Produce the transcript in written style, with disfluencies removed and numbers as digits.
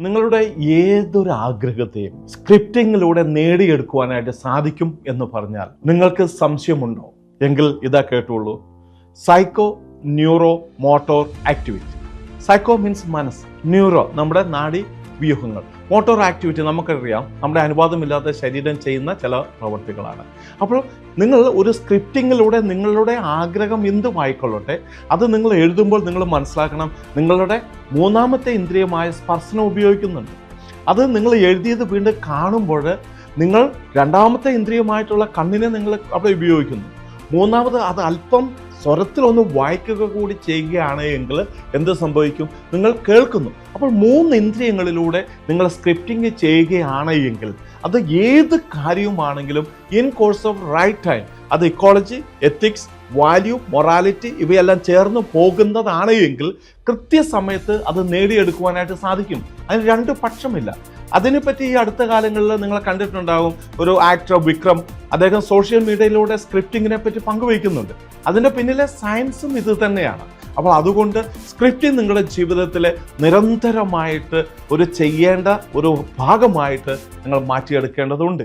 നിങ്ങളുടെ ഏതൊരു ആഗ്രഹത്തെയും സ്ക്രിപ്റ്റിങ്ങിലൂടെ നേടിയെടുക്കുവാനായിട്ട് സാധിക്കും എന്ന് പറഞ്ഞാൽ നിങ്ങൾക്ക് സംശയമുണ്ടോ? എങ്കിൽ ഇതാ കേട്ടുള്ളൂ. Psycho neuro motor activity. Psycho means മനസ്സ്, ന്യൂറോ നമ്മുടെ നാഡി വ്യൂഹങ്ങൾ, മോട്ടോർ ആക്ടിവിറ്റി നമുക്കറിയാം നമ്മുടെ അനുവാദമില്ലാത്ത ശരീരം ചെയ്യുന്ന ചില പ്രവൃത്തികളാണ്. അപ്പോൾ നിങ്ങൾ ഒരു സ്ക്രിപ്റ്റിങ്ങിലൂടെ നിങ്ങളുടെ ആഗ്രഹം എന്തുമായിക്കൊള്ളട്ടെ അത് നിങ്ങൾ എഴുതുമ്പോൾ നിങ്ങൾ മനസ്സിലാക്കണം, നിങ്ങളുടെ മൂന്നാമത്തെ ഇന്ദ്രിയമായ സ്പർശനം ഉപയോഗിക്കുന്നുണ്ട്. അത് നിങ്ങൾ എഴുതിയത് വീണ്ടും കാണുമ്പോൾ നിങ്ങൾ രണ്ടാമത്തെ ഇന്ദ്രിയമായിട്ടുള്ള കണ്ണിനെ നിങ്ങൾ അവിടെ ഉപയോഗിക്കുന്നു. മൂന്നാമത് അത് അല്പം സ്വരത്തിലൊന്ന് വായിക്കുക കൂടി ചെയ്യുകയാണ് എങ്കിൽ എന്ത് സംഭവിക്കും? നിങ്ങൾ കേൾക്കുന്നു. അപ്പോൾ 3 ഇന്ദ്രിയങ്ങളിലൂടെ നിങ്ങൾ സ്ക്രിപ്റ്റിംഗ് ചെയ്യുകയാണ് എങ്കിൽ അത് ഏത് കാര്യവുമാണെങ്കിലും in course of right time, അത് ഇക്കോളജി, എത്തിക്സ്, വാല്യൂ, മൊറാലിറ്റി ഇവയെല്ലാം ചേർന്ന് പോകുന്നതാണ് എങ്കിൽ കൃത്യസമയത്ത് അത് നേടിയെടുക്കുവാനായിട്ട് സാധിക്കും. അതിന് 2 പക്ഷമില്ല. അതിനെപ്പറ്റി ഈ അടുത്ത കാലങ്ങളിൽ നിങ്ങൾ കണ്ടിട്ടുണ്ടാകും. ഒരു ആക്ടർ വിക്രം, അദ്ദേഹം സോഷ്യൽ മീഡിയയിലൂടെ സ്ക്രിപ്റ്റിങ്ങിനെ പറ്റി പങ്കുവയ്ക്കുന്നുണ്ട്. അതിൻ്റെ പിന്നിലെ സയൻസും ഇത് തന്നെയാണ്. അപ്പോൾ അതുകൊണ്ട് സ്ക്രിപ്റ്റിംഗ് നിങ്ങളുടെ ജീവിതത്തിൽ നിരന്തരമായിട്ട് ഒരു ചെയ്യേണ്ട ഒരു ഭാഗമായിട്ട് നിങ്ങൾ മാറ്റിയെടുക്കേണ്ടതുണ്ട്.